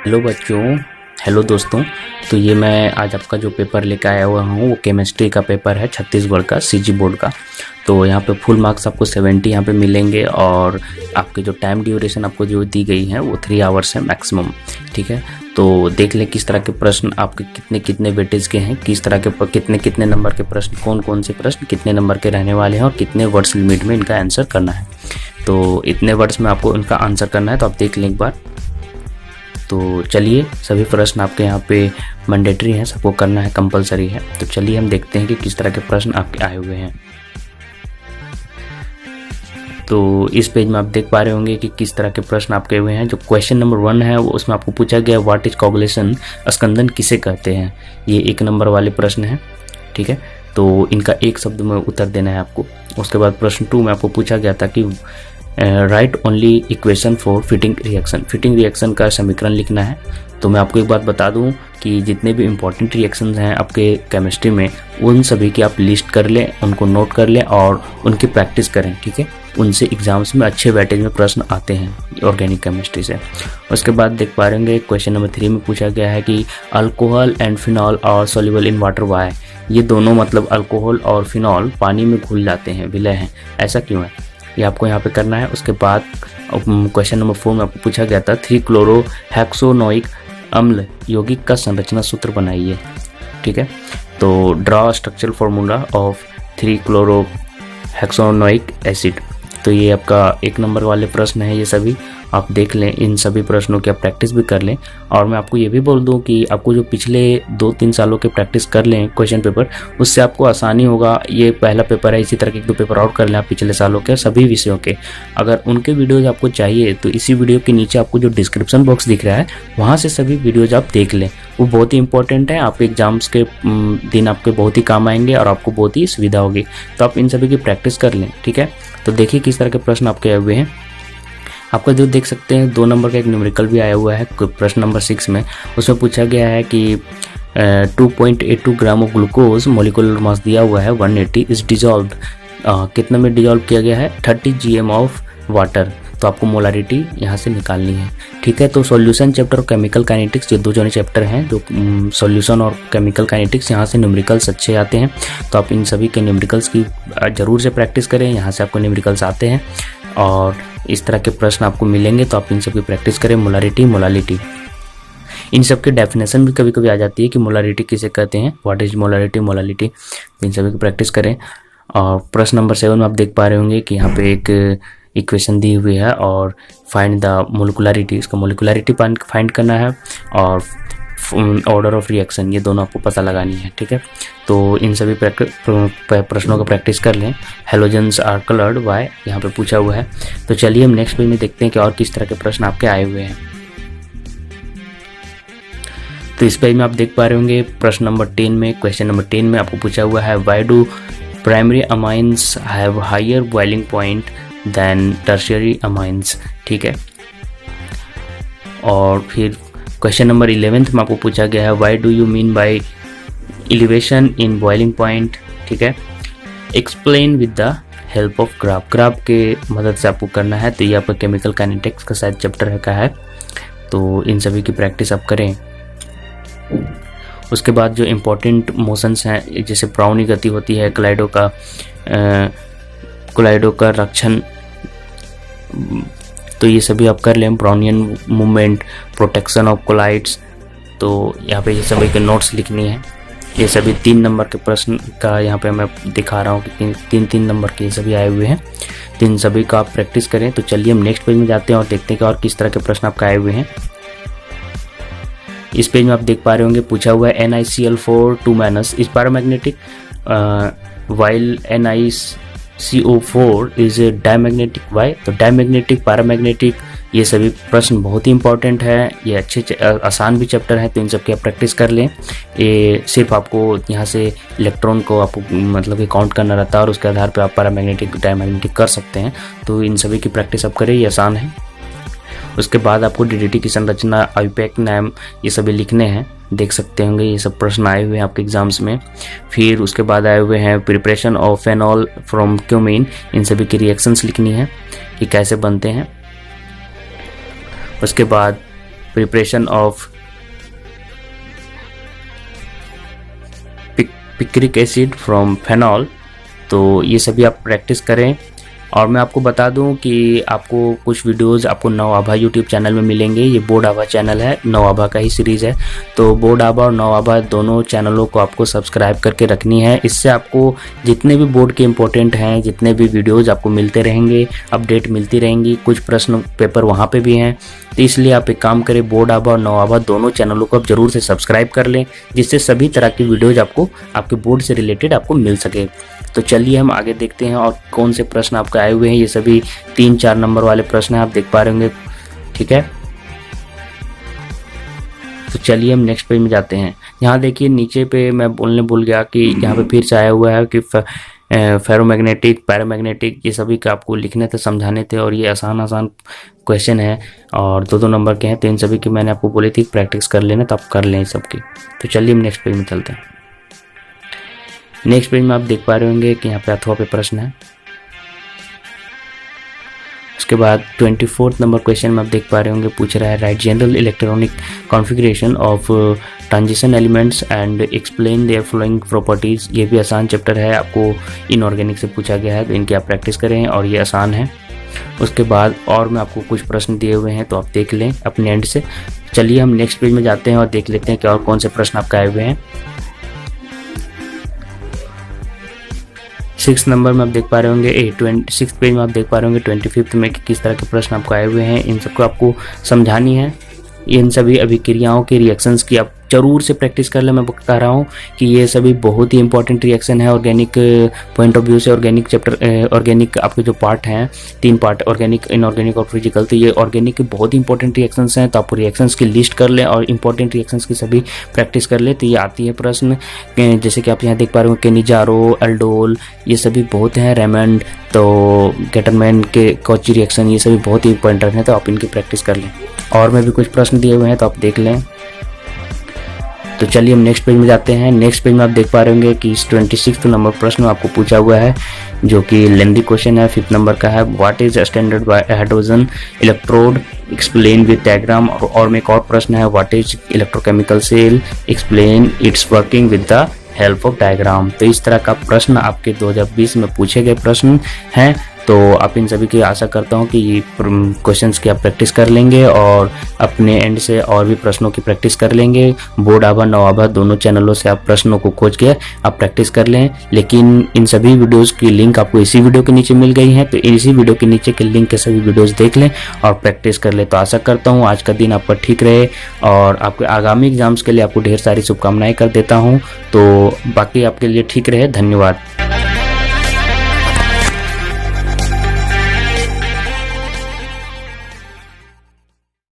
Hello बच्चों, hello दोस्तों। तो ये मैं आज आपका जो पेपर लेकर आया हुआ हूँ वो केमिस्ट्री का पेपर है, छत्तीसगढ़ का सीजी बोर्ड का। तो यहाँ पे फुल मार्क्स आपको 70 यहाँ पे मिलेंगे और आपके जो टाइम ड्यूरेशन आपको जो दी गई है वो 3 आवर्स है मैक्सिमम। ठीक है, तो देख लें किस तरह के प्रश्न आपके कितने कितने वेटेज के हैं, किस तरह के कितने कितने नंबर के प्रश्न, कौन कौन से प्रश्न कितने नंबर के रहने वाले हैं और कितने वर्ड्स लिमिट में इनका आंसर करना है। तो इतने वर्ड्स में आपको इनका आंसर करना है, तो आप देख लें एक बार। तो चलिए, सभी प्रश्न आपके यहाँ पे मैंडेटरी हैं, सबको करना है, कंपलसरी है। तो चलिए हम देखते हैं कि किस तरह के प्रश्न आपके आए हुए हैं। तो इस पेज में आप देख पा रहे होंगे कि किस तरह के प्रश्न आपके हुए हैं। जो क्वेश्चन नंबर 1 है वो उसमें आपको पूछा गया व्हाट इज कोगुलेशन, स्कंदन किसे कहते हैं। ये 1 नंबर वाले प्रश्न है। ठीक है, तो इनका एक शब्द में उत्तर देना है आपको। उसके बाद प्रश्न 2 में आपको पूछा गया था कि right only equation for fitting reaction, fitting reaction का समीकरण लिखना है। तो मैं आपको एक बात बता दूं कि जितने भी इंपॉर्टेंट रिएक्शंस हैं आपके केमिस्ट्री में, उन सभी की आप लिस्ट कर लें, उनको नोट कर लें और उनकी प्रैक्टिस करें। ठीक है, उनसे एग्जाम्स में अच्छे वेटेज में प्रश्न आते हैं ऑर्गेनिक केमिस्ट्री से। उसके बाद देख पा रहे क्वेश्चन नंबर 3 में पूछा गया है कि alcohol and phenol are soluble in water why. ये दोनों मतलब अल्कोहल और फिनॉल पानी में घुल जाते हैं, विलय हैं, ऐसा क्यों है, ये आपको यहाँ पे करना है। उसके बाद क्वेश्चन नंबर 4 में आपको पूछा गया था 3 क्लोरो हेक्सोनोइक अम्ल यौगिक का संरचना सूत्र बनाइए। ठीक है, तो draw structural formula of 3 chloro hexanoic acid. तो ये आपका 1 नंबर वाले प्रश्न है, ये सभी आप देख लें, इन सभी प्रश्नों की आप प्रैक्टिस भी कर लें। और मैं आपको ये भी बोल दूं कि आपको जो पिछले 2-3 सालों के प्रैक्टिस कर लें क्वेश्चन पेपर, उससे आपको आसानी होगा। ये पहला पेपर है, इसी तरह के 1-2 पेपर और कर लें आप पिछले सालों के सभी विषयों के। अगर उनके वीडियोज आपको चाहिए तो इसी वीडियो के नीचे आपको जो डिस्क्रिप्शन बॉक्स दिख रहा है वहाँ से सभी वीडियोज आप देख लें, वो बहुत ही इंपॉर्टेंट है। आपके एग्जाम्स के दिन आपके बहुत ही काम आएंगे और आपको बहुत ही सुविधा होगी। तो आप इन सभी की प्रैक्टिस कर लें। ठीक है, तो देखिए किस तरह के प्रश्न आपके आए हुए हैं। आपका जो देख सकते हैं 2 नंबर का एक न्यूमेरिकल भी आया हुआ है प्रश्न नंबर 6 में। उसमें पूछा गया है कि 2.82 gram of glucose molecular mass दिया हुआ है 180 इज डिजॉल्व्ड। कितना में डिजॉल्व किया गया है, 30 GM ऑफ वाटर। तो आपको मोलारिटी यहाँ से निकालनी है। ठीक है, तो सॉल्यूशन चैप्टर और केमिकल काइनेटिक्स, ये 2 जो चैप्टर हैं, जो सॉल्यूशन और केमिकल काइनेटिक्स, यहाँ से न्यूमेरिकल्स अच्छे आते हैं। तो आप इन सभी के न्यूमेरिकल्स की ज़रूर से प्रैक्टिस करें, यहाँ से आपको न्यूमेरिकल्स आते हैं और इस तरह के प्रश्न आपको मिलेंगे। तो आप इन सब की प्रैक्टिस करें। मोलारिटी, मोलालिटी, इन सब की डेफिनेशन भी कभी कभी आ जाती है कि मोलारिटी किसे कहते हैं, व्हाट इज मोलारिटी, मोलालिटी। इन सभी की प्रैक्टिस करें। और प्रश्न नंबर 7 में आप देख पा रहे होंगे कि यहाँ पे एक इक्वेशन दी हुई है और फाइंड द मोलिकुलरिटी, इसका मोलिकुलरिटी फाइंड करना है और ऑर्डर ऑफ रिएक्शन, ये दोनों आपको पता लगानी है। ठीक है, तो इन सभी प्रश्नों का प्रैक्टिस कर लें। हेलोजेंस आर कलर्ड बाय, यहाँ पे पूछा हुआ है। तो चलिए हम नेक्स्ट पेज में देखते हैं कि और किस तरह के प्रश्न आपके आए हुए हैं। तो इस पेज में आप देख पा रहे होंगे प्रश्न नंबर 10 में, क्वेश्चन नंबर 10 में आपको पूछा हुआ है why do primary amines have higher boiling point than tertiary amines. ठीक है, और फिर क्वेश्चन नंबर 11 में आपको पूछा गया है why do you mean by elevation in boiling point. ठीक है, explain with the help of graph, graph के मदद से आपको करना है। तो ये आपका केमिकल काइनेटिक्स का शायद चैप्टर का है। तो इन सभी की प्रैक्टिस आप करें। उसके बाद जो इम्पोर्टेंट मोशंस हैं, जैसे ब्राउनी गति होती है, कोलाइडो का रक्षण, तो ये सभी आप कर लें। Brownian movement, protection of colloids, तो यहाँ पे ये सभी के नोट्स लिखनी है। ये सभी 3 नंबर के प्रश्न का यहाँ पे मैं दिखा रहा हूँ कि 3 नंबर के ये सभी आए हुए हैं। तो इन सभी का आप प्रैक्टिस करें। तो चलिए हम नेक्स्ट पेज में जाते हैं और देखते हैं कि और किस तरह के प्रश्न आपके आए हुए हैं। इस पेज में आप देख पा रहे होंगे पूछा हुआ है NiCl4 2- is paramagnetic while NiCO4 is diamagnetic. Why, तो डायमैग्नेटिक, पैरामैग्नेटिक, ये सभी प्रश्न बहुत ही इंपॉर्टेंट है। ये अच्छे आसान भी चैप्टर है, तो इन सब की आप प्रैक्टिस कर लें। ये सिर्फ आपको यहाँ से इलेक्ट्रॉन को आपको मतलब कि काउंट करना रहता है और उसके आधार पर आप पैरामैग्नेटिक, डायमैग्नेटिक कर सकते हैं। तो इन सभी की प्रैक्टिस आप करें, ये आसान है। उसके बाद आपको DDT की संरचना, आईपैक नाम, ये सभी लिखने हैं। देख सकते होंगे ये सब प्रश्न आए हुए हैं आपके एग्जाम्स में। फिर उसके बाद आए हुए हैं preparation of phenol from cumene, इन सभी की रिएक्शंस लिखनी है। ये कैसे बनते हैं। उसके बाद preparation of picric acid from phenol, तो ये सभी आप प्रैक्टिस करें। और मैं आपको बता दूं कि आपको कुछ वीडियोस आपको नौ आभा यूट्यूब चैनल में मिलेंगे। ये बोर्ड आभा चैनल है, नौ आभा का ही सीरीज़ है, तो बोर्ड आभा और नौ आभा दोनों चैनलों को आपको सब्सक्राइब करके रखनी है। इससे आपको जितने भी बोर्ड के इम्पोर्टेंट हैं, जितने भी वीडियोज़ आपको मिलते रहेंगे, अपडेट मिलती रहेंगी, कुछ प्रश्न पेपर वहाँ पर भी हैं। तो इसलिए आप एक काम करें, बोर्ड आभा और नौ आभा दोनों चैनलों को आप जरूर से सब्सक्राइब कर लें, जिससे सभी तरह की वीडियोज़ आपको आपके बोर्ड से रिलेटेड आपको मिल सके। तो चलिए हम आगे देखते हैं और कौन से प्रश्न आपके आए हुए हैं। ये सभी 3-4 नंबर वाले प्रश्न हैं, आप देख पा रहे होंगे, ठीक है। तो चलिए हम नेक्स्ट पेज में जाते हैं। यहाँ देखिए नीचे पे मैं बोलने भूल गया कि यहाँ पे फिर से आया हुआ है कि फेरोमैग्नेटिक, पैरामैग्नेटिक, ये सभी का आपको लिखने थे, समझाने थे, और ये आसान क्वेश्चन है और 2-2 नंबर के हैं। तो इन सभी की मैंने आपको बोली थी प्रैक्टिस कर लेना, तो आप कर लें सबकी। तो चलिए हम नेक्स्ट पेज में चलते हैं। नेक्स्ट पेज में आप देख पा रहे होंगे कि यहाँ पे अथवा पे प्रश्न है। उसके बाद 24 नंबर क्वेश्चन में आप देख पा रहे होंगे, पूछ रहा है write general electronic configuration of transition elements and explain their following properties. ये भी आसान चैप्टर है, आपको इनऑर्गेनिक से पूछा गया है, तो इनकी आप प्रैक्टिस करें और ये आसान है। उसके बाद और मैं आपको कुछ प्रश्न दिए हुए हैं, तो आप देख लें अपने एंड से। चलिए हम नेक्स्ट पेज में जाते हैं और देख लेते हैं कि और कौन से प्रश्न आपके आए हुए हैं। 6 नंबर में आप देख पा रहे होंगे, 26 पेज में आप देख पा रहे होंगे 25 में किस तरह के प्रश्न आपको आए हुए हैं। इन सबको आपको समझानी है। इन सभी अभिक्रियाओं के रिएक्शंस की आप जरूर से प्रैक्टिस कर ले। मैं बता रहा हूँ कि ये सभी बहुत ही इंपॉर्टेंट रिएक्शन है ऑर्गेनिक पॉइंट ऑफ व्यू से। ऑर्गेनिक चैप्टर, ऑर्गेनिक आपके जो पार्ट हैं, 3 पार्ट, ऑर्गेनिक, इनऑर्गेनिक और फिजिकल, तो ये ऑर्गेनिक के बहुत ही इंपॉर्टेंट रिएक्शंस हैं। तो आप रिएक्शंस की लिस्ट कर लें और इंपॉर्टेंट रिएक्शंस की सभी प्रैक्टिस कर ले। तो ये आती है प्रश्न, जैसे कि आप यहाँ देख पा रहे हो केनिजारो, एल्डोल, ये सभी बहुत हैं, रेमंड, तो गेटरमैन के कॉची रिएक्शन, ये सभी बहुत ही इंपॉर्टेंट हैं, तो आप इनकी प्रैक्टिस कर लें। और में भी कुछ प्रश्न दिए हुए हैं, तो आप देख लें। तो चलिए हम नेक्स्ट पेज में जाते हैं। नेक्स्ट पेज में आप देख पा रहे होंगे कि इस 26 नंबर प्रश्न आपको पूछा हुआ है, जो कि लेंथी क्वेश्चन है, 5 नंबर का है। What is standard by hydrogen electrode, explain with diagram. और में एक और प्रश्न है, what is electrochemical cell, explain its working with the help of diagram. तो इस तरह का प्रश्न आपके 2020 में पूछे गए प्रश्न हैं। तो आप इन सभी की आशा करता हूं कि ये क्वेश्चंस की आप प्रैक्टिस कर लेंगे और अपने एंड से और भी प्रश्नों की प्रैक्टिस कर लेंगे। बोर्ड आभा, नौ आभा दोनों चैनलों से आप प्रश्नों को खोज के आप प्रैक्टिस कर लें। लेकिन इन सभी वीडियोस की लिंक आपको इसी वीडियो के नीचे मिल गई है, तो इसी वीडियो के नीचे के लिंक के सभी वीडियोस देख लें और प्रैक्टिस कर लें। तो आशा करता हूँ आज का दिन आपका ठीक रहे और आपके आगामी एग्जाम्स के लिए आपको ढेर सारी शुभकामनाएं कर देता हूँ। तो बाकी आपके लिए ठीक रहे, धन्यवाद।